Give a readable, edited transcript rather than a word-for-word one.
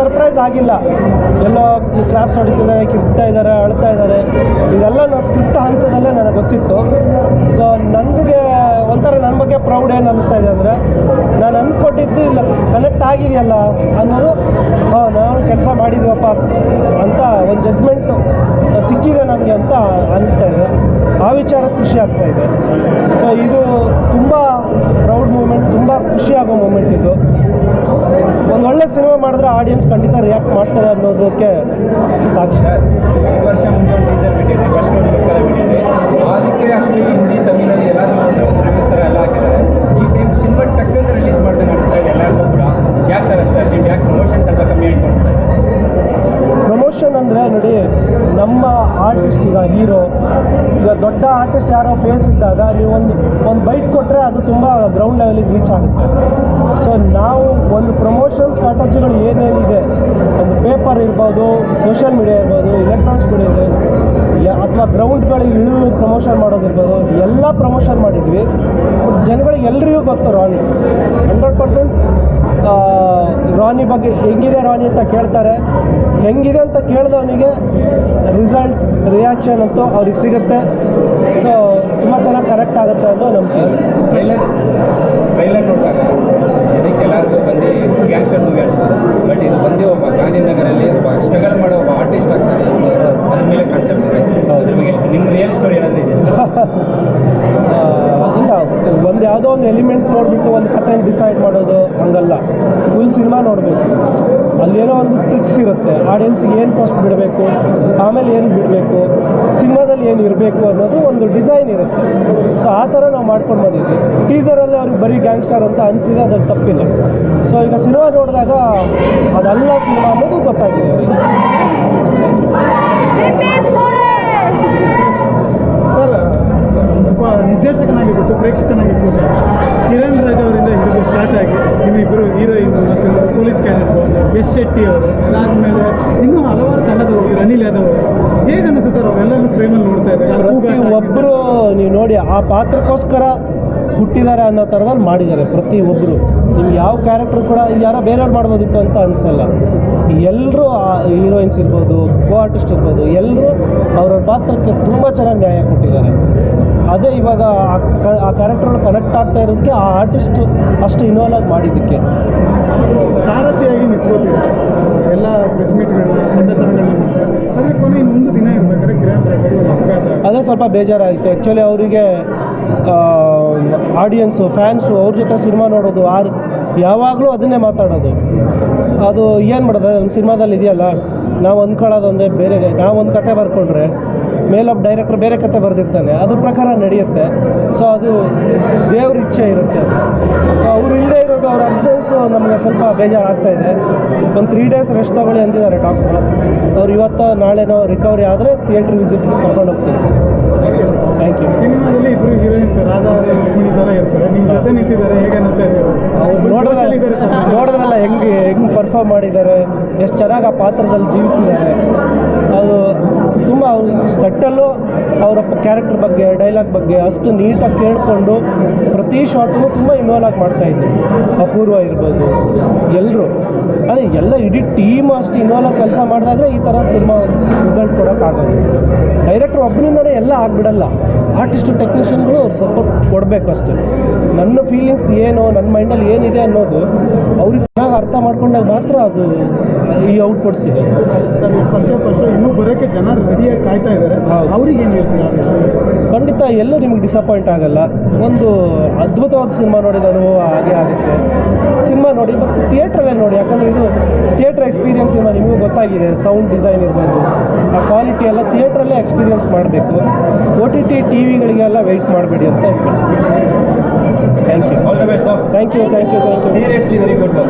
Surprise ಆಗಿಲ್ಲ. ಎಲ್ಲೋ claps ಹೊಡಿತಿದ್ದಾರೆ, ಕಿರ್ತಾ ಇದ್ದಾರೆ, ಅಳ್ತಾ ಇದ್ದಾರೆ, ಇದೆಲ್ಲ ನಾನು ಸ್ಕ್ರಿಪ್ಟ್ ಹಂತದಲ್ಲೇ ನನಗೆ ಗೊತ್ತಿತ್ತು. ಸೊ ನನಗೆ ಒಂಥರ ನನ್ನ ಬಗ್ಗೆ ಪ್ರೌಡ್ ಏನು ಅನ್ನಿಸ್ತಾ ಇದೆ ಅಂದರೆ, ನಾನು ಅಂದ್ಕೊಂಡಿದ್ದು ಇಲ್ಲ ಕನೆಕ್ಟ್ ಆಗಿದೆಯಲ್ಲ ಅನ್ನೋದು, ನಾವು ಕೆಲಸ ಮಾಡಿದ್ದೀವಪ್ಪ ಅಂತ ಒಂದು ಜಡ್ಜ್ಮೆಂಟು ಸಿಕ್ಕಿದೆ ನನಗೆ ಅಂತ ಅನಿಸ್ತಾ ಇದೆ. ಆ ವಿಚಾರ ಖುಷಿ ಆಗ್ತಾ ಇದೆ. ಸೊ ಇದು ತುಂಬ ಪ್ರೌಡ್ ಮೂಮೆಂಟ್, ತುಂಬ ಖುಷಿಯಾಗೋ ಮೂಮೆಂಟ್ ಇದು. ಒಂದು ಒಳ್ಳೆ ಸಿನಿಮಾ ಮಾಡಿದ್ರೆ ಆಡಿಯನ್ಸ್ ಖಂಡಿತ ರಿಯಾಕ್ಟ್ ಮಾಡ್ತಾರೆ ಅನ್ನೋದಕ್ಕೆ ಸಾಕ್ಷಿ. ವರ್ಷ ಮುಂದೆ ಟೀಸರ್ ಬಿಟ್ಟಿದೆ, ಫಸ್ಟ್ ಬಿಟ್ಟಿದೆ, ಅದಕ್ಕೆ ಆ್ಯಕ್ಚುಲಿ ಹಿಂದಿ ತಮಿಳಲ್ಲಿ ಎಲ್ಲರೂ ಥರ ಎಲ್ಲ ಹಾಕಿದ್ದಾರೆ. ಈ ಟೈಮ್ ಸಿನಿಮಾ ಟಕ್ಕಂತ ರಿಲೀಸ್ ಮಾಡ್ದಂಗೆ ಅನಿಸ್ತಾ ಇದೆ ಎಲ್ಲರಿಗೂ ಕೂಡ. ಯಾಕೆ ಸರ್ ಅಷ್ಟೇ ಅರ್ಜೆಂಟ್, ಯಾಕೆ ಪ್ರಮೋಷನ್ ಸ್ವಲ್ಪ ಕಮ್ಮಿ ಆಗಿ ಕಾಣಿಸ್ತಾ ಇದೆ? ಪ್ರಮೋಷನ್ ಅಂದರೆ ನೋಡಿ, ನಮ್ಮ ಆರ್ಟಿಸ್ಟ್ ಈಗ ಹೀರೋ, ಈಗ ದೊಡ್ಡ ಆರ್ಟಿಸ್ಟ್ ಯಾರೋ ಫೇಸ್ ಇದ್ದಾಗ ನೀವು ಒಂದು ಬೈಟ್ ಕೊಟ್ಟರೆ ಅದು ತುಂಬ ಗ್ರೌಂಡ್ ಲೆವೆಲಿಗೆ ರೀಚ್ ಆಗುತ್ತೆ. ಸೊ ನಾವು ಒಂದು ಪ್ರಮೋಷನ್ ಸ್ಟ್ರಾಟಜಿಗಳು ಏನೇನಿದೆ, ಒಂದು ಪೇಪರ್ ಇರ್ಬೋದು, ಸೋಷಿಯಲ್ ಮೀಡಿಯಾ ಇರ್ಬೋದು, ಎಲೆಕ್ಟ್ರಾನಿಕ್ಸ್ ಮೀಡಿಯಾ ಇದೆ, ಅಥವಾ ಗ್ರೌಂಡ್ಗಳಿಗೆ ಇಳಿದು ಪ್ರಮೋಷನ್ ಮಾಡೋದಿರ್ಬೋದು, ಎಲ್ಲ ಪ್ರಮೋಷನ್ ಮಾಡಿದ್ವಿ. ಜನಗಳಿಗೆ ಎಲ್ರಿಗೂ ಗೊತ್ತು ರಾನಿ 100%. ರಾನಿ ಬಗ್ಗೆ ಹೆಂಗಿದೆ ರಾನಿ ಅಂತ ಕೇಳ್ತಾರೆ. ಹೆಂಗಿದೆ ಅಂತ ಕೇಳಿದವನಿಗೆ ರಿಸಲ್ಟ್, ರಿಯಾಕ್ಷನ್ ಅಂತೂ ಅವ್ರಿಗೆ ಸಿಗುತ್ತೆ. ಸೊ ತುಂಬ ಚೆನ್ನಾಗಿ ಕರೆಕ್ಟ್ ಆಗುತ್ತೆ ಅನ್ನೋ ನಂಬಿಕೆ. ಟ್ರೈಲರ್ ನೋಡಿದಾಗ ಇದಕ್ಕೆ ಎಲ್ಲರಿಗೂ ಬಂದು ಗ್ಯಾಂಗ್ಸ್ಟರ್ ಮೂವಿ ಅನ್ಸ್ತಾರೆ, ಬಟ್ ಇದು ಬಂದು ಒಬ್ಬ ಗಾಂಧಿನಗರಲ್ಲಿ ಒಬ್ಬ ಸ್ಟ್ರಗಲ್ ಮಾಡೋ ಒಬ್ಬ ಆರ್ಟಿಸ್ಟ್ ಆಗ್ತಾರೆ. ಅದ್ರ ಮೇಲೆ ಕಾನ್ಸೆಪ್ಟ್ ಇದೆ. ಅದ್ರ ಬಗ್ಗೆ ನಿಮ್ಮ ರಿಯಲ್ ಸ್ಟೋರಿ ಏನಾದರೂ ಇದೆ? ಇಲ್ಲ, ಒಂದು ಯಾವುದೋ ಒಂದು ಎಲಿಮೆಂಟ್ ನೋಡಿಬಿಟ್ಟು ಒಂದು ಕಥೆನ ಡಿಸೈಡ್ ಮಾಡೋದು ಹಂಗಲ್ಲ. ಫುಲ್ ಸಿನಿಮಾ ನೋಡಬೇಕು. ಅಲ್ಲೇನೋ ಒಂದು ಟ್ರಿಕ್ಸ್ ಇರುತ್ತೆ. ಆಡಿಯನ್ಸಿಗೆ ಏನು ಫಸ್ಟ್ ಬಿಡಬೇಕು, ಆಮೇಲೆ ಏನು ಬಿಡಬೇಕು, ಸಿನಿಮಾದಲ್ಲಿ ಏನು ಇರಬೇಕು ಅನ್ನೋದು ಒಂದು ಡಿಸೈನ್ ಇರುತ್ತೆ. ಸೊ ಆ ಥರ ನಾವು ಮಾಡ್ಕೊಂಡು ಬಂದಿದ್ವಿ. ಟೀಸರಲ್ಲಿ ಅವ್ರಿಗೆ ಬರೀ ಗ್ಯಾಂಗ್ಸ್ಟರ್ ಅಂತ ಅನಿಸಿದೆ, ಅದ್ರಲ್ಲಿ ತಪ್ಪಿಲ್ಲ. ಸೊ ಈಗ ಸಿನಿಮಾ ನೋಡಿದಾಗ ಅದಲ್ಲ ಸಿನಿಮಾ ಅನ್ನೋದು ಗೊತ್ತಾಗಿದೆ. ಸರ್, ಒಬ್ಬ ನಿರ್ದೇಶಕನಾಗಿಬಿಟ್ಟು ಪ್ರೇಕ್ಷಕನಾಗಿ ಕೂತಾಗ ಕಿರಣ್ ರಾಜ್ ಅವರಿಂದ ಹಿಡಿದು ಸ್ಟಾರ್ಟ್ ಆಗಿ ನಿಮ್ಮಿಬ್ಬರು ಹೀರೋಯಿನ್ ಮತ್ತು ಪೊಲೀಸ್ ಕ್ಯಾರೆಕ್ಟರ್ ಯಶ್ ಶೆಟ್ಟಿ ಅವರು, ಅದಾದಮೇಲೆ ಇನ್ನೂ ಹಲವಾರು ತಂಡದವರು, ಅನಿಲ್ ಯಾದವ್ ಅವರು, ಹೇಗೆ ಅನಿಸುತ್ತೆ ಸರ್ ಅವರೆಲ್ಲರೂ ಫ್ರೇಮಲ್ಲಿ ನೋಡ್ತಾ ಇದ್ದಾರೆ? ಒಬ್ಬರು ನೀವು ನೋಡಿ ಆ ಪಾತ್ರಕ್ಕೋಸ್ಕರ ಹುಟ್ಟಿದ್ದಾರೆ ಅನ್ನೋ ಥರದಲ್ಲಿ ಮಾಡಿದ್ದಾರೆ ಪ್ರತಿಯೊಬ್ಬರು. ನಿಮ್ಗೆ ಯಾವ ಕ್ಯಾರೆಕ್ಟರ್ ಕೂಡ ಯಾರೋ ಬೇರೆಯವ್ರು ಮಾಡ್ಬೋದಿತ್ತು ಅಂತ ಅನಿಸಲ್ಲ. ಎಲ್ಲರೂ ಹೀರೋಯಿನ್ಸ್ ಇರ್ಬೋದು, ಕೋ ಆರ್ಟಿಸ್ಟ್ ಇರ್ಬೋದು, ಎಲ್ಲರೂ ಅವ್ರವ್ರ ಪಾತ್ರಕ್ಕೆ ತುಂಬ ಚೆನ್ನಾಗಿ ನ್ಯಾಯ ಕೊಟ್ಟಿದ್ದಾರೆ. ಅದೇ ಇವಾಗ ಆ ಕ್ಯಾರೆಕ್ಟರ್ಗಳು ಕನೆಕ್ಟ್ ಆಗ್ತಾ ಇರೋದಕ್ಕೆ ಆ ಆರ್ಟಿಸ್ಟು ಅಷ್ಟು ಇನ್ವಾಲ್ವ್ ಆಗಿ ಮಾಡಿದ್ದಕ್ಕೆ. ಸಾರಥಿಯಾಗಿ ನಿಂತ್ಕೋತೀವಿ ಎಲ್ಲ ಪ್ರೆಸ್ ಮೀಟ್ಗಳನ್ನ, ಸಂದರ್ಶನಗಳನ್ನ, ಆದರೆ ಕೊನೆ ಇನ್ನೊಂದು ದಿನ ಇರಬೇಕಾದ್ರೆ ಕಿರಣ್ ರಾಜ್ ಅವರು ಅಪಘಾತ. ಅದೇ ಸ್ವಲ್ಪ ಬೇಜಾರಾಯಿತು. ಆ್ಯಕ್ಚುಲಿ ಅವರಿಗೆ ಆಡಿಯನ್ಸು, ಫ್ಯಾನ್ಸು ಅವ್ರ ಜೊತೆ ಸಿನಿಮಾ ನೋಡೋದು, ಯಾವಾಗಲೂ ಅದನ್ನೇ ಮಾತಾಡೋದು. ಅದು ಏನು ಮಾಡೋದು, ಒಂದು ಸಿನಿಮಾದಲ್ಲಿ ಇದೆಯಲ್ಲ, ನಾವು ಅಂದ್ಕೊಳ್ಳೋದೊಂದೇ, ಬೇರೆ ನಾವು ಒಂದು ಕತೆ ಬರ್ಕೊಂಡ್ರೆ ಮೇಲೊಬ್ಬ ಡೈರೆಕ್ಟರ್ ಬೇರೆ ಕತೆ ಬರೆದಿರ್ತಾನೆ, ಅದ್ರ ಪ್ರಕಾರ ನಡೆಯುತ್ತೆ. ಸೊ ಅದು ದೇವ್ರ ಇಚ್ಛೆ ಇರುತ್ತೆ. ಸೊ ಅವರು ಇಲ್ಲದೇ ಇರೋದು, ಅವ್ರ ಅಬ್ಸೆನ್ಸು ನಮಗೆ ಸ್ವಲ್ಪ ಬೇಜಾರಾಗ್ತಾ ಇದೆ. ಒಂದು 3 days ರೆಸ್ಟ್ ತಗೊಳ್ಳಿ ಅಂತಿದ್ದಾರೆ ಡಾಕ್ಟ್ರು. ಅವ್ರು ಇವತ್ತು ನಾಳೆನೋ ರಿಕವರಿ ಆದರೆ ಥಿಯೇಟ್ರ್ ವಿಸಿಟ್ಗೆ ಕರ್ಕೊಂಡು ಹೋಗ್ತೀನಿ. Thank you. ಸಿನಿಮಾದಲ್ಲಿ ಇಬ್ಬರು ಹೀರೋಯಿನ್ಸ್ ರಾಧಾ ರುಕ್ಮಿಣಿ ಥರ ಇರ್ತಾರೆ, ನಿಮ್ಮ ಜೊತೆ ನಿಂತಿದ್ದಾರೆ, ಹೇಗೆ ಅನ್ನಿಸ್ತಾ ಇದೆ? ನೋಡಿದ್ರಲ್ಲ ಹೆಂಗೆ ಪರ್ಫಾರ್ಮ್ ಮಾಡಿದ್ದಾರೆ, ಎಷ್ಟು ಚೆನ್ನಾಗಿ ಆ ಪಾತ್ರದಲ್ಲಿ ಜೀವಿಸಿದ್ದಾರೆ. ಅದು ತುಂಬ ಅವ್ರು ಸೆಟ್ಟಲ್ಲೂ ಅವರ ಕ್ಯಾರೆಕ್ಟರ್ ಬಗ್ಗೆ, ಡೈಲಾಗ್ ಬಗ್ಗೆ ಅಷ್ಟು ನೀಟಾಗಿ ಕೇಳಿಕೊಂಡು ಪ್ರತಿ ಶಾರ್ಟನ್ನು ತುಂಬ ಇನ್ವಾಲ್ವ್ ಆಗಿ ಮಾಡ್ತಾಯಿದ್ರು. ಅಪೂರ್ವ ಇರ್ಬೋದು, ಎಲ್ಲರೂ ಅದೇ ಎಲ್ಲ ಇಡೀ ಟೀಮ್ ಅಷ್ಟು ಇನ್ವಾಲ್ವ್ ಆಗಿ ಕೆಲಸ ಮಾಡಿದಾಗಲೇ ಈ ಥರ ಸಿನಿಮಾ ರಿಸಲ್ಟ್ ಕೊಡೋಕ್ಕಾಗೋದು. ಡೈರೆಕ್ಟರ್ ಒಬ್ಬನಿಂದಲೇ ಎಲ್ಲ ಆಗಿಬಿಡಲ್ಲ. ಆರ್ಟಿಸ್ಟು, ಟೆಕ್ನಿಷಿಯನ್ಗಳು ಅವ್ರು ಸಪೋರ್ಟ್ ಕೊಡಬೇಕು ಅಷ್ಟೇ. ನನ್ನ ಫೀಲಿಂಗ್ಸ್ ಏನು, ನನ್ನ ಮೈಂಡಲ್ಲಿ ಏನಿದೆ ಅನ್ನೋದು ಅವ್ರಿಗೆ ಚೆನ್ನಾಗಿ ಅರ್ಥ ಮಾಡ್ಕೊಂಡಾಗ ಮಾತ್ರ ಅದು ಈ ಔಟ್ಪುಟ್ ಸಿಗೋದು. ಸರ್, ಫಸ್ಟ್ ಇನ್ನೂ ಬರೋಕ್ಕೆ ಜನ ರೆಡಿಯಾಗಿ ಕಾಯ್ತಾ ಇದ್ದಾರೆ, ಅವ್ರಿಗೆ ಏನು ಹೇಳ್ತೀರಾ? ಖಂಡಿತ ಎಲ್ಲೂ ನಿಮಗೆ ಡಿಸಪಾಯಿಂಟ್ ಆಗಲ್ಲ. ಒಂದು ಅದ್ಭುತವಾದ ಸಿನಿಮಾ ನೋಡಿದ ಅನುಭವ ಹಾಗೆ ಆಗುತ್ತೆ. ಸಿನಿಮಾ ನೋಡಿ ಮತ್ತು ಥಿಯೇಟ್ರಲ್ಲೇ ನೋಡಿ, ಯಾಕಂದರೆ ಇದು ಥಿಯೇಟ್ರ್ ಎಕ್ಸ್ಪೀರಿಯನ್ಸ್ ಸಿನಿಮಾ, ನಿಮಗೂ ಗೊತ್ತಾಗಿದೆ. ಸೌಂಡ್ ಡಿಸೈನ್ ಇರ್ಬೋದು, ಆ ಕ್ವಾಲಿಟಿ ಎಲ್ಲ ಥಿಯೇಟ್ರಲ್ಲೇ ಎಕ್ಸ್ಪೀರಿಯನ್ಸ್ ಮಾಡಬೇಕು. OTT ಟಿವಿಗಳಿಗೆಲ್ಲ ವೆಯ್ಟ್ ಮಾಡಬೇಡಿ ಅಂತ ಹೇಳ್ತೀನಿ. Thank you. All the best sir. Thank you. Seriously very good.